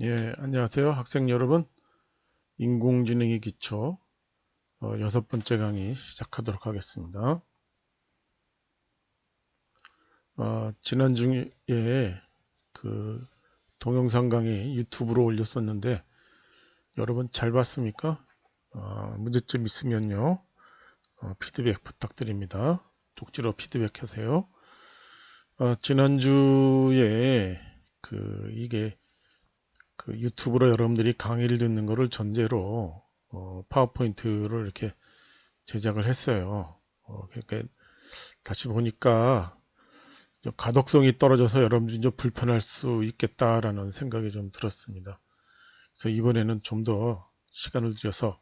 예, 안녕하세요. 학생 여러분. 인공지능의 기초 6번째 강의 시작하도록 하겠습니다. 지난주에 그 동영상 강의 유튜브로 올렸었는데 여러분 잘 봤습니까? 문제점 있으면요. 피드백 부탁드립니다. 쪽지로 피드백 하세요. 지난주에 이게 유튜브로 여러분들이 강의를 듣는 것을 전제로 파워포인트를 이렇게 제작을 했어요. 그러니까 다시 보니까 좀 가독성이 떨어져서 여러분들이 좀 불편할 수 있겠다라는 생각이 좀 들었습니다. 그래서 이번에는 좀 더 시간을 들여서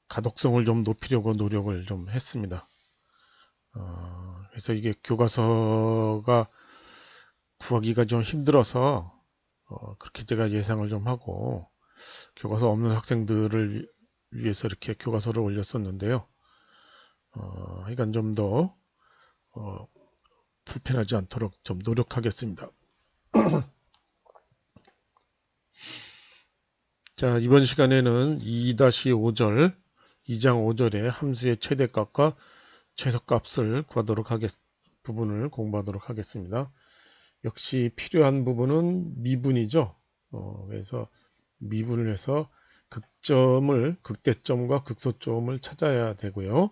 가독성을 좀 높이려고 노력을 좀 했습니다. 그래서 이게 교과서가 구하기가 좀 힘들어서 그렇게 제가 예상을 좀 하고 교과서 없는 학생들을 위해서 이렇게 교과서를 올렸었는데요. 그러니까 좀 더 불편하지 않도록 좀 노력하겠습니다. 자, 이번 시간에는 2-5절, 2장 5절의 함수의 최대값과 최소값을 구하도록 부분을 공부하도록 하겠습니다. 역시 필요한 부분은 미분이죠. 그래서 미분을 해서 극대점과 극소점을 찾아야 되고요.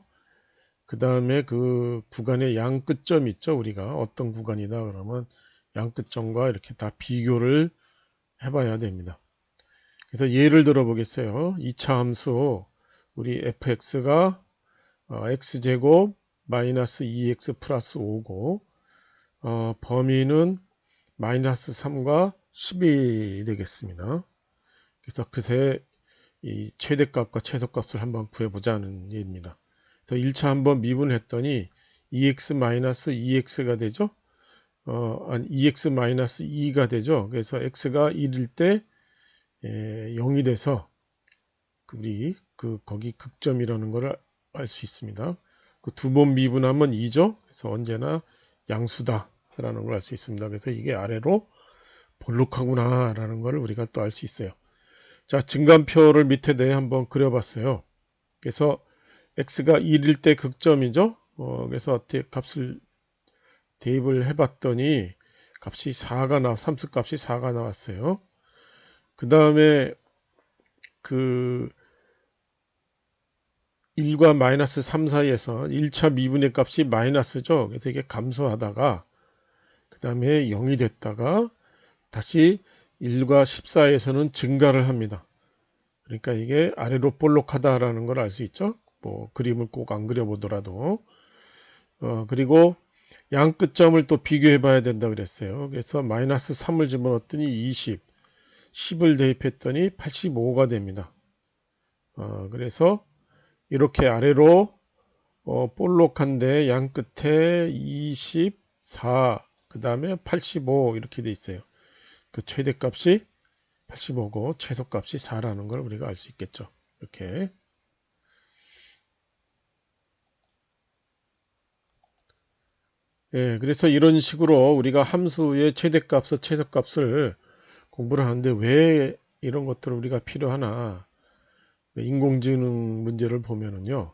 그 다음에 그 구간의 양끝점 있죠. 우리가 어떤 구간이다 그러면 양끝점과 이렇게 다 비교를 해봐야 됩니다. 그래서 예를 들어 보겠어요. 2차 함수 우리 fx가 x제곱 마이너스 2x 플러스 5고 범위는 마이너스 3과 10이 되겠습니다. 그래서 그새 이 최대값과 최소값을 한번 구해보자는 얘기입니다. 그래서 1차 한번 미분했더니 2x 마이너스 2x가 되죠. 아니 2x 마이너스 2가 되죠. 그래서 x가 1일 때 0이 돼서 우리 거기 극점이라는 걸 알 수 있습니다. 그 두 번 미분하면 2죠. 그래서 언제나 양수다라는 걸 알 수 있습니다. 그래서 이게 아래로 볼록하구나라는 걸 우리가 또 알 수 있어요. 자, 증감표를 밑에 내 한번 그려봤어요. 그래서 x가 1일 때 극점이죠. 그래서 값을 대입을 해봤더니 값이 4가 삼수 값이 4가 나왔어요. 그 다음에 그 1과 마이너스 3 사이에서 1차 미분의 값이 마이너스죠. 그래서 이게 감소하다가 그 다음에 0이 됐다가 다시 1과 14에서는 증가를 합니다. 그러니까 이게 아래로 볼록하다라는 걸 알 수 있죠. 뭐 그림을 꼭 안 그려보더라도 그리고 양 끝점을 또 비교해 봐야 된다 그랬어요. 그래서 마이너스 3을 집어넣었더니 20, 10을 대입했더니 85가 됩니다. 그래서 이렇게 아래로 볼록한데 양 끝에 24, 그 다음에 85 이렇게 돼 있어요. 그 최대값이 85고 최소값이 4라는 걸 우리가 알 수 있겠죠. 이렇게. 예, 그래서 이런 식으로 우리가 함수의 최대값과 최소값을 공부를 하는데 왜 이런 것들을 우리가 필요하나? 인공지능 문제를 보면은요.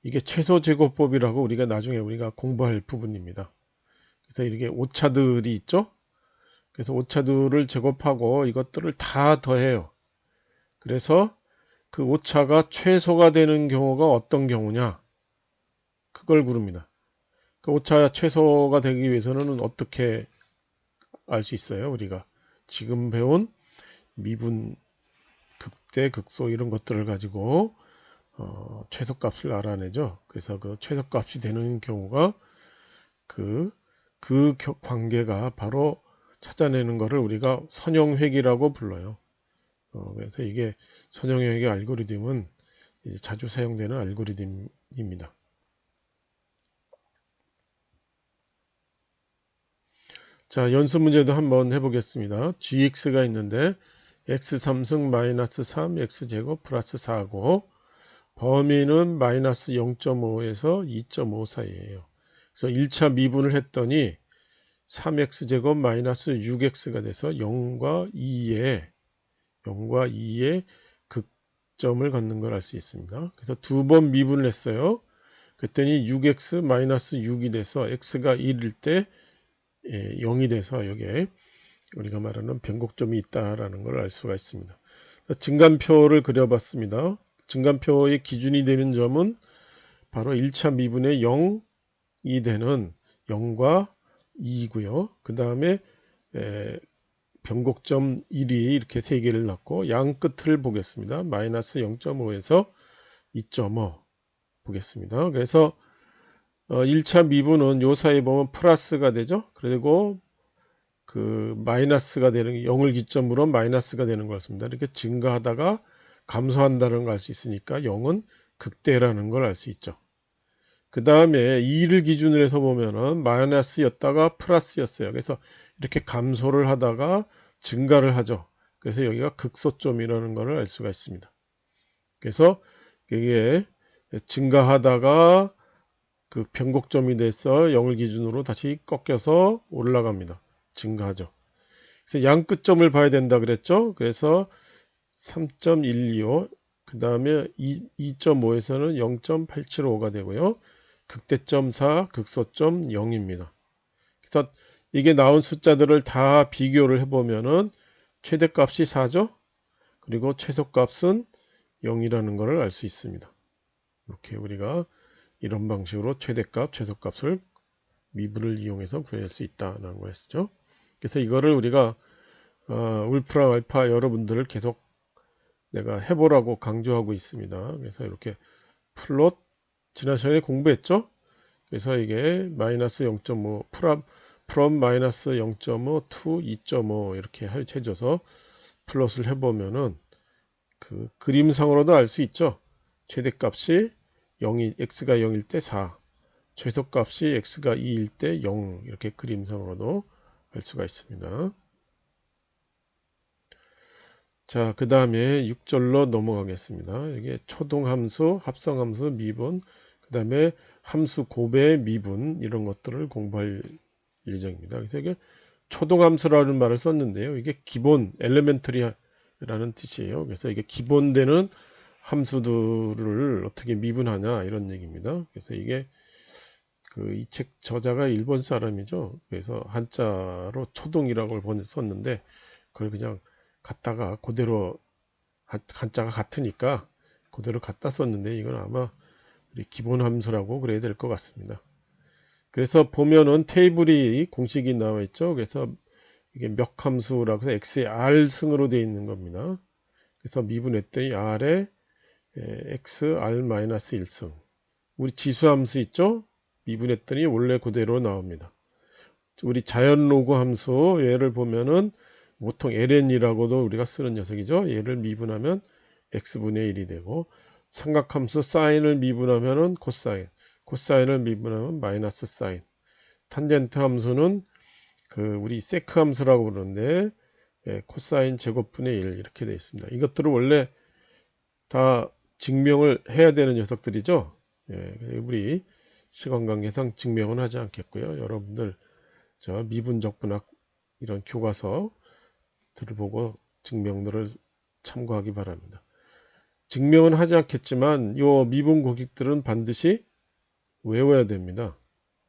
이게 최소제곱법이라고 우리가 나중에 우리가 공부할 부분입니다. 그래서 이렇게 오차들이 있죠. 그래서 오차들을 제곱하고 이것들을 다 더해요. 그래서 그 오차가 최소가 되는 경우가 어떤 경우냐? 그걸 구릅니다. 그 오차 최소가 되기 위해서는 어떻게 알 수 있어요? 우리가 지금 배운 미분, 극대, 극소 이런 것들을 가지고 최소값을 알아내죠. 그래서 그 최소값이 되는 경우가 그 관계가 바로 찾아내는 것을 우리가 선형회귀라고 불러요. 그래서 이게 선형회귀 알고리즘은 자주 사용되는 알고리즘입니다. 자, 연습 문제도 한번 해보겠습니다. gx가 있는데 x 3승 마이너스 3 x제곱 플러스 4고 범위는 마이너스 0.5에서 2.5 사이에요. 그래서 1차 미분을 했더니 3x제곱 마이너스 6x가 돼서 0과 2에 0과 2의 극점을 갖는 걸 알 수 있습니다. 그래서 두 번 미분을 했어요. 그랬더니 6x 마이너스 6이 돼서 x가 1일 때 0이 돼서 여기에 우리가 말하는 변곡점이 있다라는 걸 알 수가 있습니다. 증간표를 그려봤습니다. 증간표의 기준이 되는 점은 바로 1차 미분의 0이 되는 0과 2이고요. 그 다음에 변곡점 1이 이렇게 세 개를 넣고 양 끝을 보겠습니다. 마이너스 0.5에서 2.5 보겠습니다. 그래서 1차 미분은 요 사이에 보면 플러스가 되죠. 그리고 그 마이너스가 되는 0을 기점으로 마이너스가 되는 걸 씁니다. 이렇게 증가하다가 감소한다는 걸 알 수 있으니까 0은 극대라는 걸 알 수 있죠. 그 다음에 2를 기준으로 해서 보면은 마이너스였다가 플러스였어요. 그래서 이렇게 감소를 하다가 증가를 하죠. 그래서 여기가 극소점이라는 것을 알 수가 있습니다. 그래서 이게 증가하다가 그 변곡점이 돼서 0을 기준으로 다시 꺾여서 올라갑니다. 증가하죠. 그래서 양 끝점을 봐야 된다 그랬죠. 그래서 3.125, 그 다음에 2.5에서는 0.875가 되고요. 극대점 4, 극소점 0입니다. 그래서 이게 나온 숫자들을 다 비교를 해보면은 최대값이 4죠. 그리고 최소값은 0이라는 것을 알 수 있습니다. 이렇게 우리가 이런 방식으로 최대값, 최소값을 미분을 이용해서 구할 수 있다는 거였죠. 그래서 이거를 우리가 울프라 알파 여러분들을 계속 내가 해보라고 강조하고 있습니다. 그래서 이렇게 플롯 지난 시간에 공부했죠. 그래서 이게 마이너스 0.5 from 마이너스 0.5 to 2.5 이렇게 해줘서 플롯을 해보면은 그 그림상으로도 알 수 있죠. 최대값이 0이 x가 0일 때 4, 최소값이 x가 2일 때 0 이렇게 그림상으로도 알 수가 있습니다. 자, 그 다음에 6절로 넘어가겠습니다. 이게 초동함수, 합성함수, 미분, 그 다음에 함수 곱의 미분 이런 것들을 공부할 예정입니다. 그래서 이게 초동함수라는 말을 썼는데요. 이게 기본, 엘레멘터리라는 뜻이에요. 그래서 이게 기본되는 함수들을 어떻게 미분하냐 이런 얘기입니다. 그래서 이게 그 이 책 저자가 일본 사람이죠. 그래서 한자로 초동이라고 썼는데 그걸 그냥 갖다가 그대로 한자가 같으니까 그대로 갖다 썼는데 이건 아마 우리 기본 함수라고 그래야 될 것 같습니다. 그래서 보면은 테이블이 공식이 나와 있죠. 그래서 이게 몇 함수라고 해서 x의 r 승으로 되어 있는 겁니다. 그래서 미분했더니 r에 x r-1승. 우리 지수함수 있죠? 미분했더니 원래 그대로 나옵니다. 우리 자연 로그 함수 얘를 보면은 보통 ln이라고도 우리가 쓰는 녀석이죠. 얘를 미분하면 x분의 1이 되고 삼각함수 사인을 미분하면은 코사인, 코사인을 미분하면 마이너스 사인. 탄젠트 함수는 그 우리 세크 함수라고 그러는데 코사인 제곱분의 1 이렇게 되어 있습니다. 이것들을 원래 다 증명을 해야 되는 녀석들이죠. 우리 시간 관계상 증명은 하지 않겠고요. 여러분들 저 미분적분학 이런 교과서 들어보고 증명들을 참고하기 바랍니다. 증명은 하지 않겠지만 요 미분 고객들은 반드시 외워야 됩니다.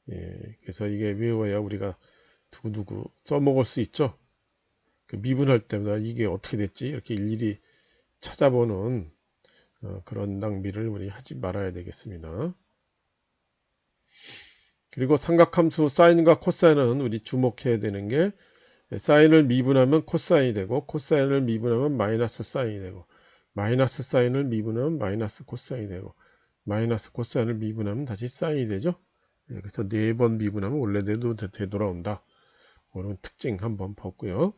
그래서 이게 외워야 우리가 두고두고 써먹을 수 있죠. 그 미분할 때마다 이게 어떻게 됐지 이렇게 일일이 찾아보는 그런 낭비를 우리 하지 말아야 되겠습니다. 그리고 삼각함수 사인과 코사인은 우리 주목해야 되는 게 사인을 미분하면 코사인이 되고 코사인을 미분하면 마이너스 사인이 되고 마이너스 사인을 미분하면 마이너스 코사인이 되고 마이너스 코사인을 미분하면 다시 사인이 되죠. 그래서 4번 미분하면 원래대로 되돌아온다. 그런 특징 한번 봤고요.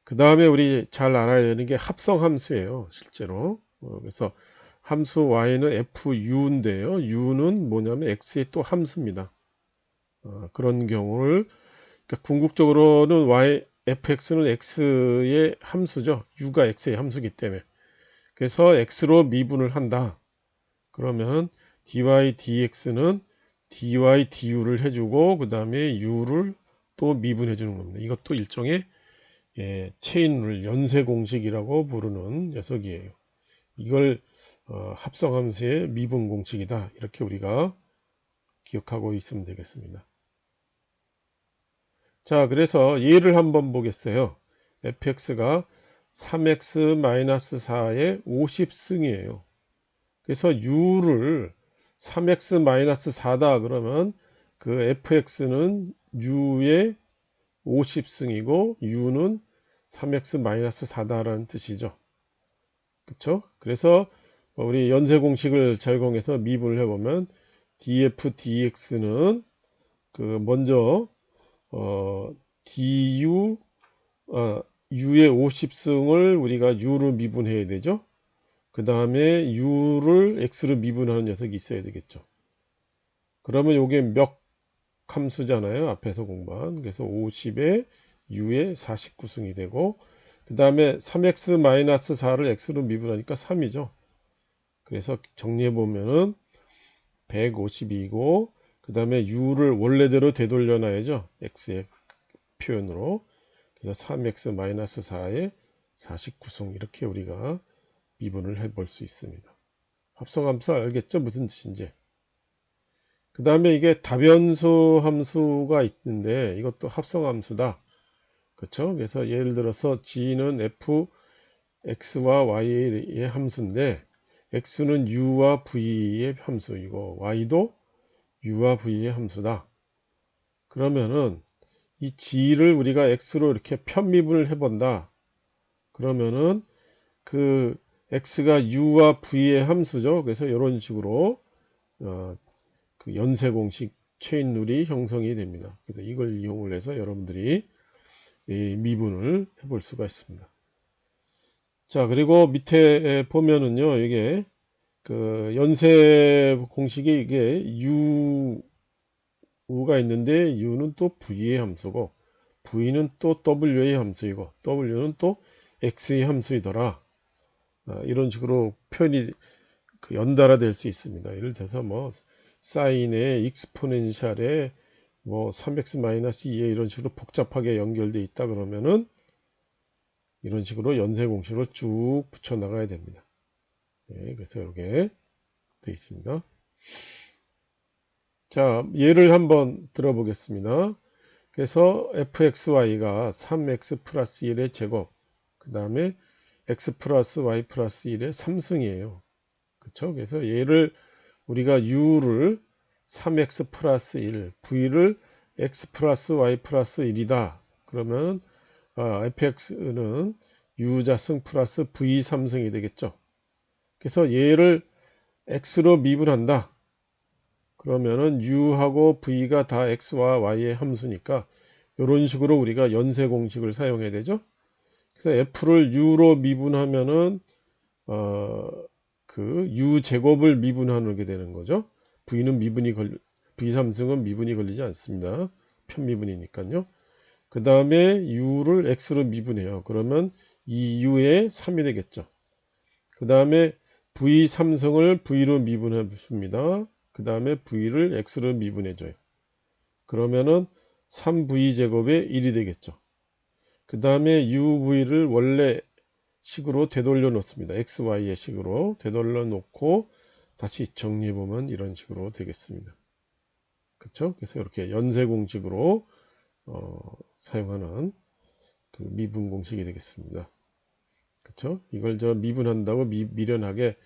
그 다음에 우리 잘 알아야 되는 게 합성함수예요. 실제로. 그래서 함수 y는 fu인데요. u는 뭐냐면 x의 또 함수입니다. 그런 경우를 그러니까 궁극적으로는 fx는 x의 함수죠. u가 x의 함수이기 때문에. 그래서 x로 미분을 한다. 그러면 dy dx는 dy du를 해주고 그 다음에 u를 또 미분해 주는 겁니다. 이것도 일종의 체인룰 연쇄 공식이라고 부르는 녀석이에요. 이걸 합성함수의 미분 공식이다. 이렇게 우리가 기억하고 있으면 되겠습니다. 자, 그래서 예를 한번 보겠어요. fx가 3x-4의 50승이에요. 그래서 u를 3x-4다 그러면 그 fx는 u의 50승이고 u는 3x-4다라는 뜻이죠. 그쵸? 그래서 우리 연쇄 공식을 적용해서 미분을 해보면 df dx는 그 먼저 du u의 50승을 우리가 u로 미분해야 되죠. 그 다음에 u를 x로 미분하는 녀석이 있어야 되겠죠. 그러면 이게 몇 함수잖아요. 앞에서 공부한. 그래서 50에 u의 49승이 되고 그 다음에 3x-4를 x로 미분하니까 3이죠. 그래서 정리해보면은 152고 그 다음에 u를 원래대로 되돌려 놔야죠. x의 표현으로. 그래서 3x-4의 49승 이렇게 우리가 미분을 해볼 수 있습니다. 합성함수 알겠죠? 무슨 뜻인지. 그 다음에 이게 다변수 함수가 있는데 이것도 합성함수다. 그렇죠? 그래서 예를 들어서 g는 f, x와 y의 함수인데 x는 u와 v의 함수이고 y도 u와 v의 함수다. 그러면은 이 g를 우리가 x로 이렇게 편미분을 해본다. 그러면은 그 x가 u와 v의 함수죠. 그래서 이런 식으로 그 연쇄 공식 체인룰이 형성이 됩니다. 그래서 이걸 이용을 해서 여러분들이 이 미분을 해볼 수가 있습니다. 자, 그리고 밑에 보면은요, 이게 그 연쇄 공식이 이게 u가 있는데 u는 또 v의 함수고 v는 또 w의 함수이고 w는 또 x의 함수이더라. 이런 식으로 표현이 그 연달아 될 수 있습니다. 예를 들어서 뭐 사인의 익스포넨셜에 뭐 3x-2에 이런 식으로 복잡하게 연결되어 있다 그러면은 이런 식으로 연쇄 공식으로 쭉 붙여 나가야 됩니다. 그래서 이렇게 되어 있습니다. 자, 예를 한번 들어보겠습니다. 그래서 fxy가 3x 플러스 1의 제곱 그 다음에 x 플러스 y 플러스 1의 3승이에요. 그쵸? 그래서 얘를 우리가 u를 3x 플러스 1, v를 x 플러스 y 플러스 1이다. 그러면 fx는 u자승 플러스 v 3승이 되겠죠. 그래서 얘를 x로 미분한다. 그러면은 u하고 v가 다 x와 y의 함수니까 이런 식으로 우리가 연쇄 공식을 사용해야 되죠. 그래서 f를 u로 미분하면은 그 u 제곱을 미분하게 되는 거죠. v는 v3승은 미분이 걸리지 않습니다. 편미분이니까요. 그 다음에 u를 x로 미분해요. 그러면 2u에 3이 되겠죠. 그 다음에 v3승을 v로 미분해 줍니다. 그 다음에 v를 x로 미분해줘요. 그러면은 3v 제곱에 1이 되겠죠. 그 다음에 uv를 원래 식으로 되돌려 놓습니다. xy의 식으로 되돌려 놓고 다시 정리해 보면 이런 식으로 되겠습니다. 그렇죠? 그래서 이렇게 연쇄 공식으로 사용하는 그 미분 공식이 되겠습니다. 그렇죠? 이걸 미분한다고 미련하게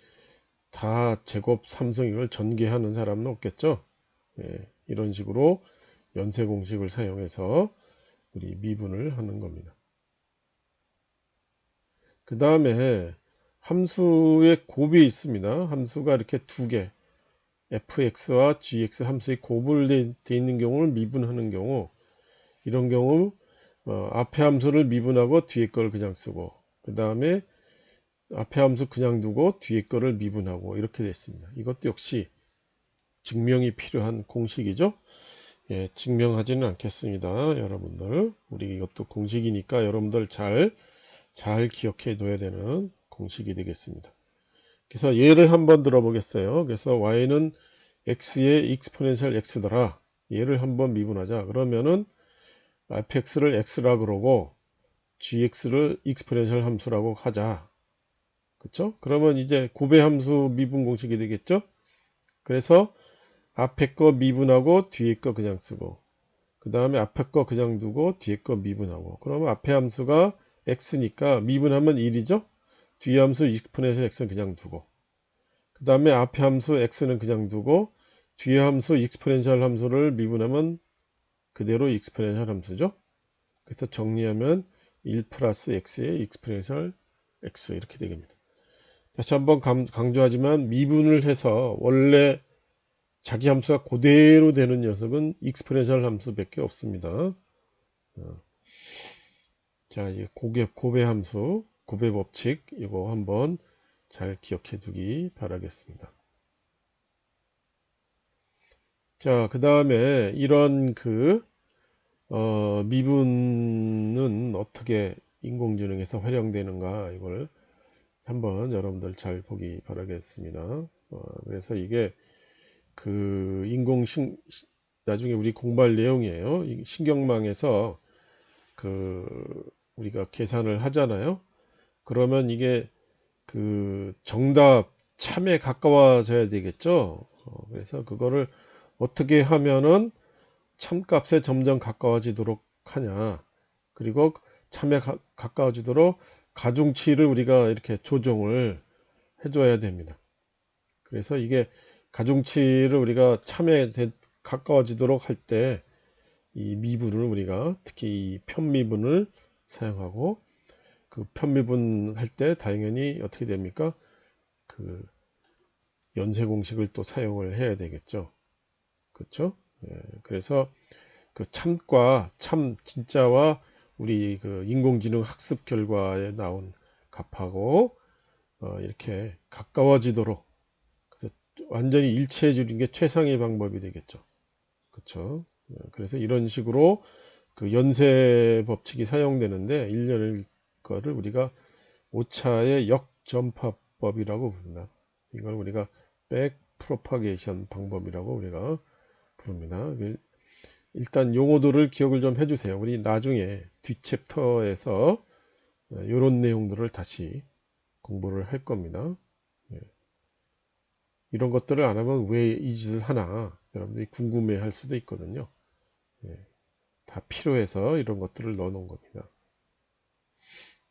다 제곱 3승 이걸 전개하는 사람은 없겠죠? 이런 식으로 연쇄 공식을 사용해서 우리 미분을 하는 겁니다. 그 다음에 함수의 곱이 있습니다. 함수가 이렇게 두 개, fx와 gx 함수의 곱을 되어 있는 경우를 미분하는 경우, 이런 경우 앞에 함수를 미분하고 뒤에 걸 그냥 쓰고, 그 다음에 앞에 함수 그냥 두고 뒤에 거를 미분하고 이렇게 됐습니다. 이것도 역시 증명이 필요한 공식이죠. 증명하지는 않겠습니다. 여러분들, 우리 이것도 공식이니까 여러분들 잘 기억해 둬야 되는 공식이 되겠습니다. 그래서 예를 한번 들어보겠어요. 그래서 y는 x의 익스포넨셜 x더라. 얘를 한번 미분하자. 그러면은 fx를 x라 그러고 gx를 익스포넨셜 함수라고 하자. 그쵸? 그러면 이제 곱의 함수 미분 공식이 되겠죠? 그래서 앞에 거 미분하고 뒤에 거 그냥 쓰고, 그 다음에 앞에 거 그냥 두고 뒤에 거 미분하고, 그러면 앞에 함수가 x니까 미분하면 1이죠? 뒤에 함수 익스포넨셜 x는 그냥 두고, 그 다음에 앞에 함수 x는 그냥 두고, 뒤에 함수 익스포넨셜 함수를 미분하면 그대로 익스포넨셜 함수죠? 그래서 정리하면 1 플러스 x의 익스포넨셜 x 이렇게 되겠습니다. 다시 한번 강조하지만 미분을 해서 원래 자기 함수가 그대로 되는 녀석은 익스포넨셜 함수밖에 없습니다. 자, 이 곱의 함수, 곱의 법칙 이거 한번 잘 기억해 두기 바라겠습니다. 자, 그 다음에 이런 미분은 어떻게 인공지능에서 활용되는가 이걸 한번 여러분들 잘 보기 바라겠습니다. 그래서 이게 나중에 우리 공부할 내용이에요. 신경망에서 우리가 계산을 하잖아요. 그러면 이게 정답 참에 가까워져야 되겠죠. 그래서 그거를 어떻게 하면은 참값에 점점 가까워지도록 하냐. 그리고 참에 가까워지도록 가중치를 우리가 이렇게 조정을 해줘야 됩니다. 그래서 이게 가중치를 우리가 참에 가까워지도록 할 때 이 미분을 우리가 특히 이 편미분을 사용하고, 그 편미분 할 때 당연히 어떻게 됩니까? 연쇄 공식을 또 사용을 해야 되겠죠. 그렇죠? 그래서 참과 참 진짜와 우리 인공지능 학습 결과에 나온 값하고 이렇게 가까워지도록, 그래서 완전히 일치해 주는 게 최상의 방법이 되겠죠. 그렇죠? 그래서 이런 식으로 연쇄 법칙이 사용되는데 일련의 거를 우리가 오차의 역전파법이라고 부릅니다. 이걸 우리가 백 프로파게이션 방법이라고 우리가 부릅니다. 일단 용어들을 기억을 좀 해주세요. 우리 나중에 뒷챕터에서 이런 내용들을 다시 공부를 할 겁니다. 이런 것들을 안 하면 왜 이 짓을 하나 여러분들이 궁금해 할 수도 있거든요. 다 필요해서 이런 것들을 넣어 놓은 겁니다.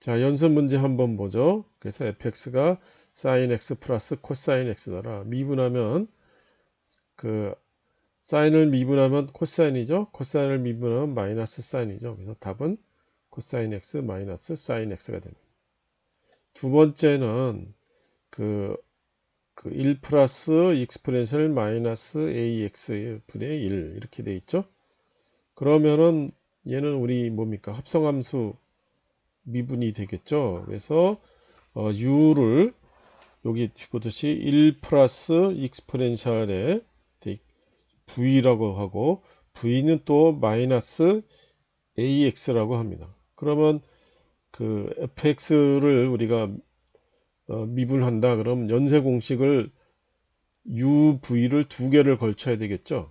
자, 연습 문제 한번 보죠. 그래서 fx가 sin x 플러스 코사인 x더라. 미분하면 사인을 미분하면 코사인이죠. 코사인을 미분하면 마이너스 사인이죠. 그래서 답은 코사인 x 마이너스 사인 x가 됩니다. 두 번째는 1 플러스 익스포넨셜 마이너스 ax 분의 1 이렇게 돼 있죠. 그러면은 얘는 우리 뭡니까? 합성함수 미분이 되겠죠. 그래서 u를 여기 보듯이 1 플러스 익스포넨셜에 v라고 하고 v는 또 마이너스 ax라고 합니다. 그러면 fx를 우리가 미분한다. 그럼 연쇄 공식을 uv를 두 개를 걸쳐야 되겠죠.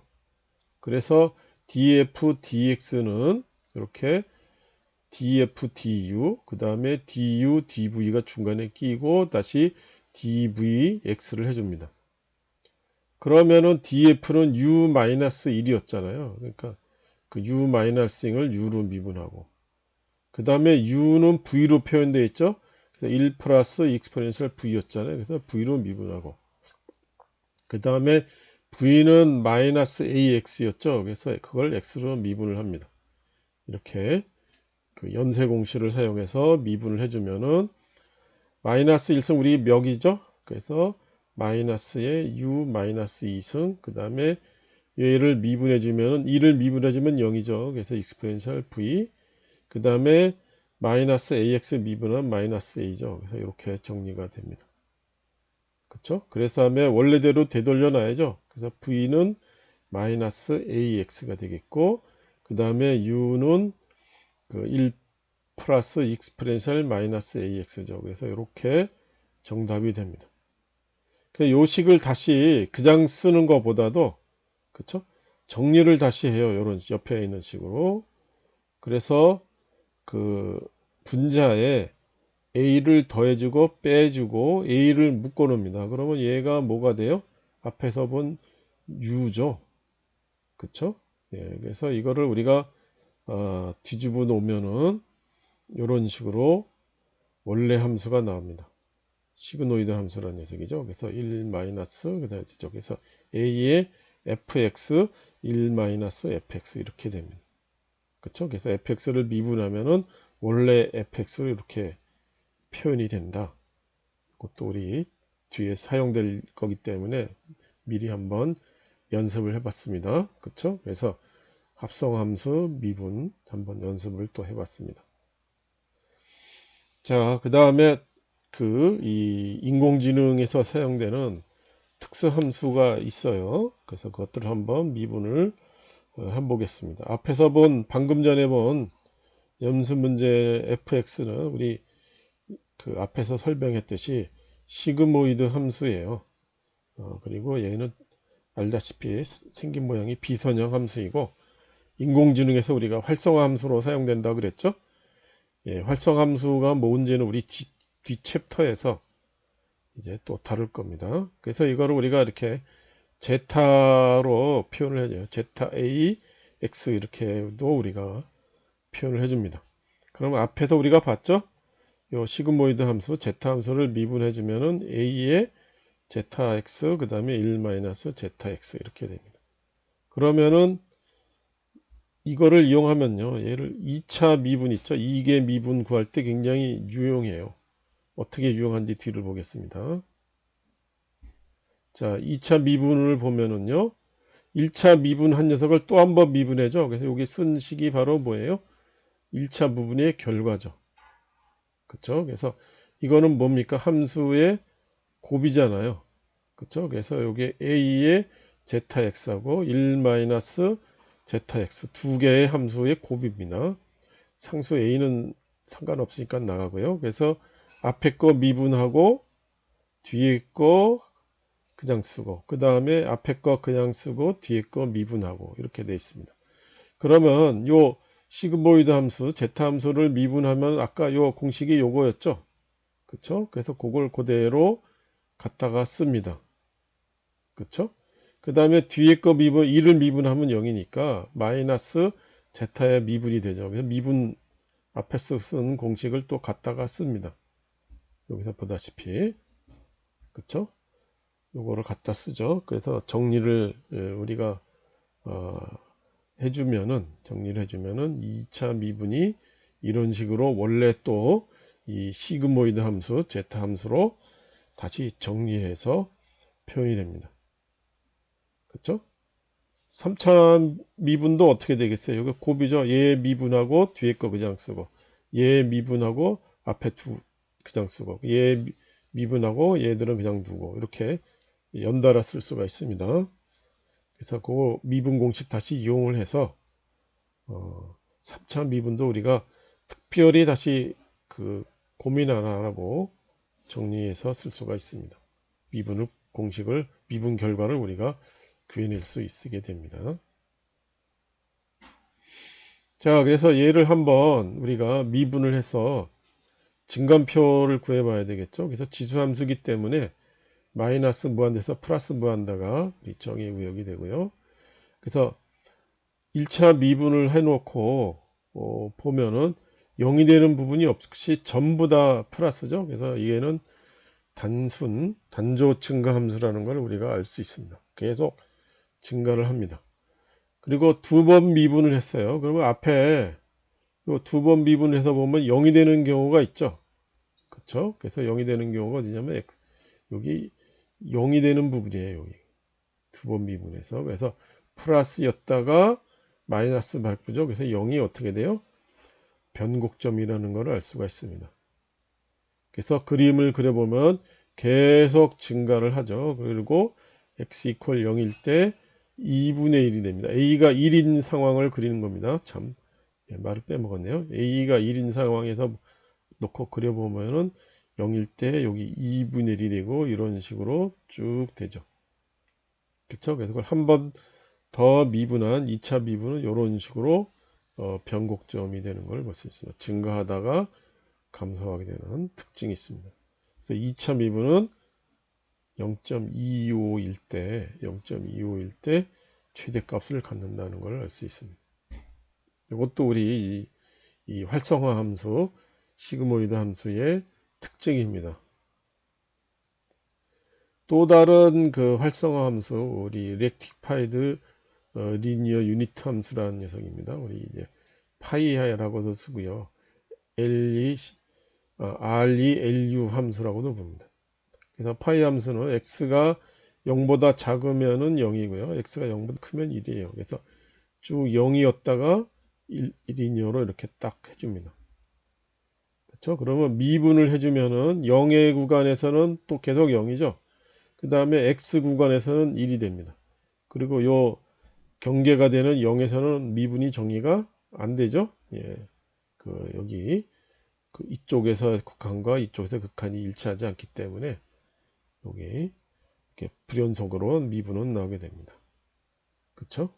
그래서 df dx는 이렇게 df du 그 다음에 du dv가 중간에 끼고 다시 dvx를 해줍니다. 그러면은 df는 u-1이었잖아요. 그러니까 u-을 u로 미분하고, 그 다음에 u는 v로 표현되어 있죠. 그래서 1 플러스 익스포넨셜 v였잖아요. 그래서 v로 미분하고, 그 다음에 v는 마이너스 ax였죠. 그래서 그걸 x로 미분을 합니다. 이렇게 연쇄 공식을 사용해서 미분을 해주면은 마이너스 1승 우리 몇이죠. 그래서 마이너스의 u 마이너스 2승, 그 다음에 얘를 미분해주면 2를 미분해주면 0이죠. 그래서 익스포넨셜 v, 그 다음에 마이너스 ax 미분은 마이너스 a죠. 그래서 이렇게 정리가 됩니다. 그렇죠? 그래서 다음에 원래대로 되돌려 놔야죠. 그래서 v는 마이너스 ax가 되겠고, 그 다음에 u는 1 플러스 익스포넨셜 마이너스 ax죠. 그래서 이렇게 정답이 됩니다. 요 식을 다시 그냥 쓰는 것보다도, 그쵸? 정리를 다시 해요. 요런 옆에 있는 식으로. 그래서 분자에 a를 더해주고 빼주고 a를 묶어놓습니다. 그러면 얘가 뭐가 돼요? 앞에서 본 u죠. 그쵸? 예, 그래서 이거를 우리가 뒤집어 놓으면은 이런 식으로 원래 함수가 나옵니다. 시그노이드 함수라는 녀석이죠. 그래서 1 마이너스 그다음에 저기서 a의 fx 1 마이너스 fx 이렇게 됩니다. 그렇죠? 그래서 fx를 미분하면은 원래 fx로 이렇게 표현이 된다. 그것도 우리 뒤에 사용될 거기 때문에 미리 한번 연습을 해봤습니다. 그렇죠? 그래서 합성함수 미분 한번 연습을 또 해봤습니다. 자, 그 다음에 이 인공지능에서 사용되는 특수함수가 있어요. 그래서 그것들을 한번 미분을 해보겠습니다. 앞에서 방금 전에 본 염수 문제 fx는 우리 앞에서 설명했듯이 시그모이드 함수예요. 그리고 얘는 알다시피 생긴 모양이 비선형 함수이고 인공지능에서 우리가 활성화 함수로 사용된다고 그랬죠. 예, 활성화 함수가 뭔지는 우리 뒷 챕터에서 이제 또 다룰 겁니다. 그래서 이거를 우리가 이렇게 제타로 표현을 해줘요. 제타 A, X 이렇게도 우리가 표현을 해줍니다. 그러면 앞에서 우리가 봤죠? 요 시그모이드 함수, 제타 함수를 미분해주면은 A의 제타 X, 그 다음에 1 마이너스 제타 X 이렇게 됩니다. 그러면은 이거를 이용하면요. 얘를 2차 미분 있죠? 2개 미분 구할 때 굉장히 유용해요. 어떻게 유용한지 뒤를 보겠습니다. 자, 2차 미분을 보면은요. 1차 미분한 녀석을 또 한 번 미분해줘. 그래서 여기 쓴 식이 바로 뭐예요? 1차 부분의 결과죠. 그쵸? 그래서 이거는 뭡니까? 함수의 곱이잖아요. 그쵸? 그래서 여기 a의 zx하고 1 마이너스 zx 두 개의 함수의 곱입니다. 상수 a는 상관없으니까 나가고요. 그래서 앞에 거 미분하고 뒤에 거 그냥 쓰고 그 다음에 앞에 거 그냥 쓰고 뒤에 거 미분하고 이렇게 되어 있습니다. 그러면 요 시그모이드 함수, 제타 함수를 미분하면 아까 요 공식이 요거였죠. 그쵸? 그래서 그걸 그대로 갖다가 씁니다. 그쵸? 그 다음에 뒤에 거 미분, 2를 미분하면 0이니까 마이너스 제타의 미분이 되죠. 그래서 미분 앞에서 쓴 공식을 또 갖다가 씁니다. 여기서 보다시피. 그쵸? 요거를 갖다 쓰죠. 그래서 정리를 우리가 정리를 해주면은 2차 미분이 이런 식으로 원래 또 이 시그모이드 함수, 제타 함수로 다시 정리해서 표현이 됩니다. 그렇죠? 3차 미분도 어떻게 되겠어요? 여기 곱이죠. 얘 미분하고 뒤에 거 그냥 쓰고 얘 미분하고 앞에 그냥 쓰고 얘 미분하고 얘들은 그냥 두고 이렇게 연달아 쓸 수가 있습니다. 그래서 그 미분 공식 다시 이용을 해서 3차 미분도 우리가 특별히 다시 고민 안 하고 정리해서 쓸 수가 있습니다. 미분 결과를 우리가 구해낼 수 있게 됩니다. 자, 그래서 얘를 한번 우리가 미분을 해서 증감표를 구해봐야 되겠죠. 그래서 지수함수기 때문에 마이너스 무한대에서 플러스 무한대가 정의 구역이 되고요. 그래서 1차 미분을 해놓고 보면은 0이 되는 부분이 없이 전부 다 플러스죠. 그래서 얘는 단조 증가 함수라는 걸 우리가 알 수 있습니다. 계속 증가를 합니다. 그리고 두 번 미분을 했어요. 그러면 앞에 두 번 미분을 해서 보면 0이 되는 경우가 있죠. 그렇죠? 그래서 0이 되는 경우가 어디냐면 여기 0이 되는 부분이에요. 여기 두 번 미분해서 그래서 플러스였다가 마이너스 발부죠. 그래서 0이 어떻게 돼요? 변곡점이라는 걸 알 수가 있습니다. 그래서 그림을 그려보면 계속 증가를 하죠. 그리고 x 이퀄 0일 때 2분의 1이 됩니다. a가 1인 상황을 그리는 겁니다. 참 말을 빼먹었네요. a가 1인 상황에서 놓고 그려보면은 0일 때 여기 2분의 1이 되고 이런 식으로 쭉 되죠. 그렇죠? 그래서 그걸 한 번 더 미분한 2차 미분은 이런 식으로 변곡점이 되는 걸 볼 수 있습니다. 증가하다가 감소하게 되는 특징이 있습니다. 그래서 2차 미분은 0.225일 때 최대값을 갖는다는 걸 알 수 있습니다. 이것도 우리 이 활성화 함수, 시그모이드 함수의 특징입니다. 또 다른 그 활성화 함수, 우리 렉티파이드 리니어 유니트 함수라는 녀석입니다. 우리 이제 파이라고도 쓰고요. RELU 함수라고도 부릅니다. 그래서 파이 함수는 x가 0보다 작으면은 0이고요. x가 0보다 크면 1이에요. 그래서 쭉 0이었다가 1리니어로 이렇게 딱 해줍니다. 그렇죠? 그러면 미분을 해주면은 0의 구간에서는 또 계속 0이죠. 그 다음에 x 구간에서는 1이 됩니다. 그리고 요 경계가 되는 0에서는 미분이 정의가 안 되죠. 예. 여기 이쪽에서 극한과 이쪽에서 극한이 일치하지 않기 때문에 여기 이렇게 불연속으로 미분은 나오게 됩니다. 그렇죠?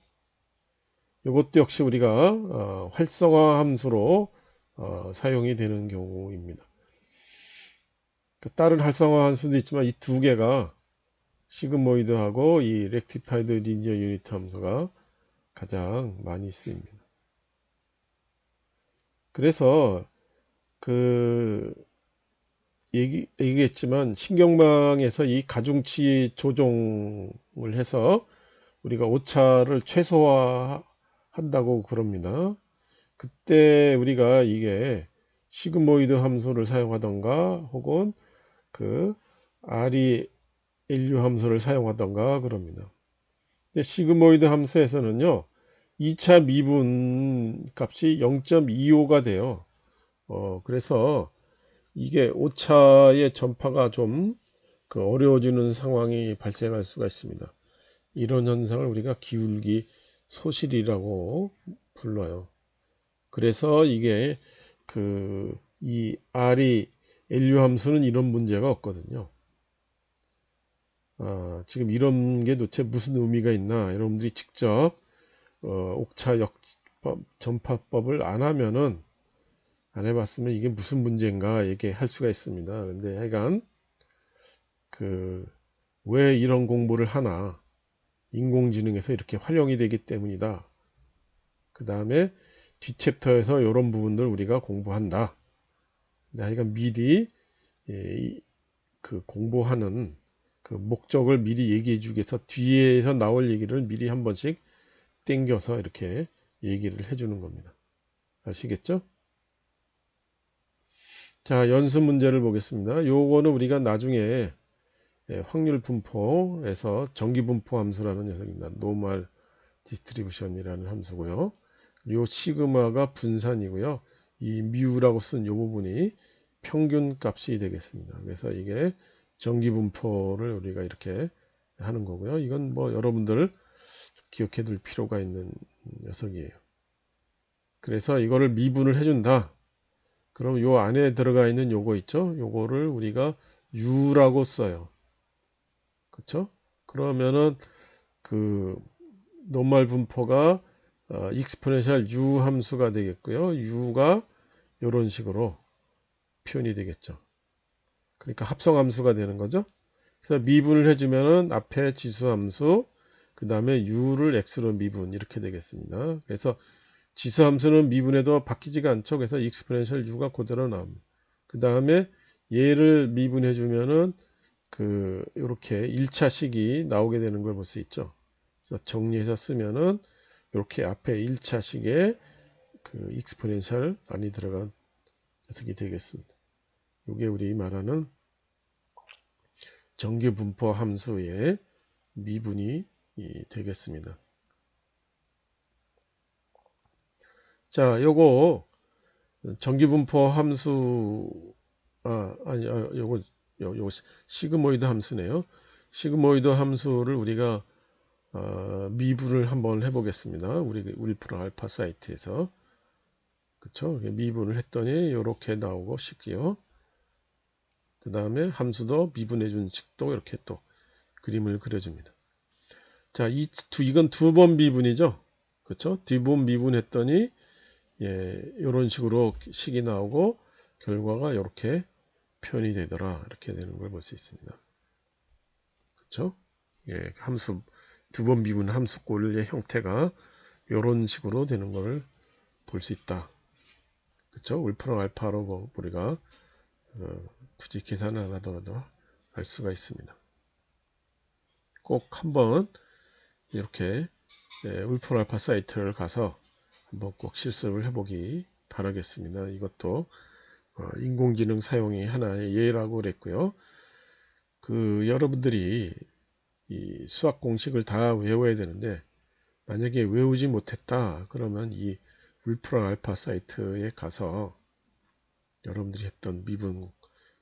이것도 역시 우리가 활성화 함수로 사용이 되는 경우입니다. 다른 활성화 함수도 있지만 이 두 개가 시그모이드하고 이 렉티파이드 리니어 유니트 함수가 가장 많이 쓰입니다. 그래서 얘기했지만 신경망에서 이 가중치 조정을 해서 우리가 오차를 최소화한다고 그럽니다. 그때 우리가 이게 시그모이드 함수를 사용하던가 혹은 RELU 함수를 사용하던가 그럽니다. 근데 시그모이드 함수에서는요 2차 미분 값이 0.25가 돼요. 그래서 이게 오차의 전파가 좀 어려워지는 상황이 발생할 수가 있습니다. 이런 현상을 우리가 기울기 소실이라고 불러요. 그래서 이게 이 R이 LU 함수는 이런 문제가 없거든요. 지금 이런 게 도대체 무슨 의미가 있나 여러분들이 직접 옥차 전파법을 안 해봤으면 이게 무슨 문제인가 얘기할 수가 있습니다. 근데 하여간 왜 이런 공부를 하나 인공지능에서 이렇게 활용이 되기 때문이다. 그 다음에 뒷챕터에서 이런 부분들 우리가 공부한다. 하여간 미리 공부하는 목적을 미리 얘기해 주기 위해서 뒤에서 나올 얘기를 미리 한 번씩 땡겨서 이렇게 얘기를 해주는 겁니다. 아시겠죠? 자, 연습 문제를 보겠습니다. 요거는 우리가 나중에 확률 분포에서 정기 분포 함수라는 녀석입니다. 노멀 디스트리뷰션이라는 함수고요. 요 시그마가 분산이고요. 이 뮤라고 쓴 요 부분이 평균 값이 되겠습니다. 그래서 이게 정기 분포를 우리가 이렇게 하는 거고요. 이건 뭐 여러분들 기억해 둘 필요가 있는 녀석이에요. 그래서 이거를 미분을 해준다. 그럼 요 안에 들어가 있는 요거 있죠? 요거를 우리가 U라고 써요. 그쵸? 그러면은 노멀 분포가 익스포넨셜 U 함수가 되겠고요. U가 이런 식으로 표현이 되겠죠. 그러니까 합성 함수가 되는 거죠. 그래서 미분을 해주면은 앞에 지수 함수, 그 다음에 U를 X로 미분 이렇게 되겠습니다. 그래서 지수 함수는 미분해도 바뀌지가 않죠. 그래서 익스포넨셜 U가 그대로 나옵니다. 그 다음에 얘를 미분해 주면은 이렇게 1차식이 나오게 되는 걸 볼 수 있죠. 그래서 정리해서 쓰면은 이렇게 앞에 1차식에 익스포넨셜 안이 들어간 녀석이 되겠습니다. 이게 우리 말하는 정규분포 함수의 미분이 되겠습니다. 자, 요거 정규분포 함수 요거 시그모이드 함수네요. 시그모이드 함수를 우리가 미분을 한번 해보겠습니다. 우리 프로 알파 사이트에서 그쵸? 미분을 했더니 이렇게 나오고 식이요. 그 다음에 함수도 미분해준 식도 이렇게 또 그림을 그려줍니다. 자, 이건 두 번 미분이죠. 그쵸? 두 번 미분했더니 이런 식으로 식이 나오고 결과가 이렇게 표현이 되더라. 이렇게 되는 걸 볼 수 있습니다. 그렇죠? 예, 함수 두 번 미분 함수꼴의 형태가 이런 식으로 되는 걸 볼 수 있다. 그렇죠? 울프랑 알파로 우리가 굳이 계산 안 하더라도 알 수가 있습니다. 꼭 한번 이렇게 울프랑 알파 사이트를 가서 한번 꼭 실습을 해보기 바라겠습니다. 이것도 인공지능 사용이 하나의 예라고 그랬고요. 여러분들이 이 수학 공식을 다 외워야 되는데 만약에 외우지 못했다 그러면 이 울프랑 알파 사이트에 가서 여러분들이 했던 미분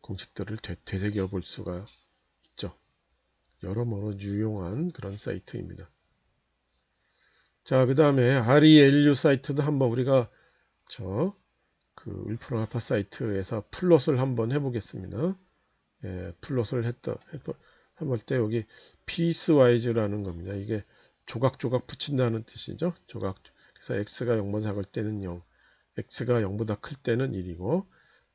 공식들을 되새겨 볼 수가 있죠. 여러모로 유용한 그런 사이트입니다. 자, 그 다음에 RELU 사이트도 한번 우리가 울프랑 알파 사이트에서 플롯을 한번 해보겠습니다. 예, 플롯을 해볼 때 여기 piecewise라는 겁니다. 이게 조각조각 붙인다는 뜻이죠. 그래서 x가 0보다 작을 때는 0, x가 0보다 클 때는 1이고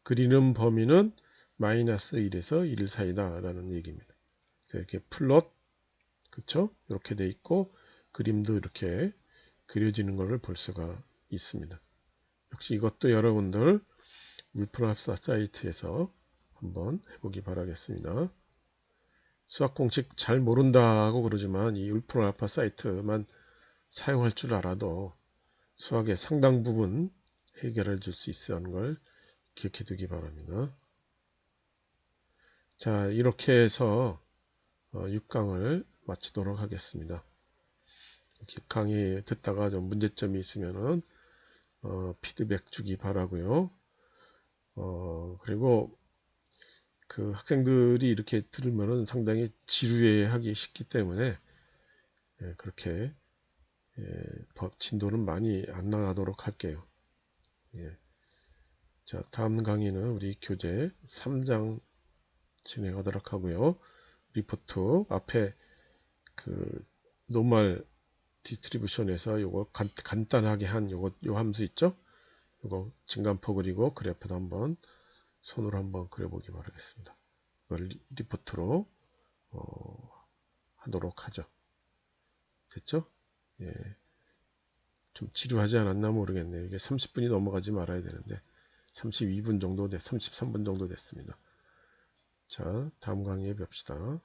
그리는 범위는 마이너스 1에서 1 사이다 라는 얘기입니다. 그래서 이렇게 플롯, 그쵸? 이렇게 돼 있고 그림도 이렇게 그려지는 것을 볼 수가 있습니다. 역시 이것도 여러분들 울프랑 알파 사이트에서 한번 해보기 바라겠습니다. 수학 공식 잘 모른다고 그러지만 이 울프랑 알파 사이트만 사용할 줄 알아도 수학의 상당 부분 해결해 줄 수 있다는 걸 기억해 두기 바랍니다. 자, 이렇게 해서 6강을 마치도록 하겠습니다. 강의 듣다가 좀 문제점이 있으면은 피드백 주기 바라고요. 그리고 그 학생들이 이렇게 들으면은 상당히 지루해하기 쉽기 때문에 그렇게 진도는 많이 안 나가도록 할게요. 예. 자, 다음 강의는 우리 교재 3장 진행하도록 하고요. 리포트 앞에 그 노멀 디스트리뷰션에서 요거 간단하게 한 요 함수 있죠? 요거 증간포 그리고 그래프도 한번 손으로 한번 그려보기 바라겠습니다. 이걸 리포트로 하도록 하죠. 됐죠? 예. 좀 지루하지 않았나 모르겠네요. 이게 30분이 넘어가지 말아야 되는데 32분 정도 33분 정도 됐습니다. 자, 다음 강의에 뵙시다.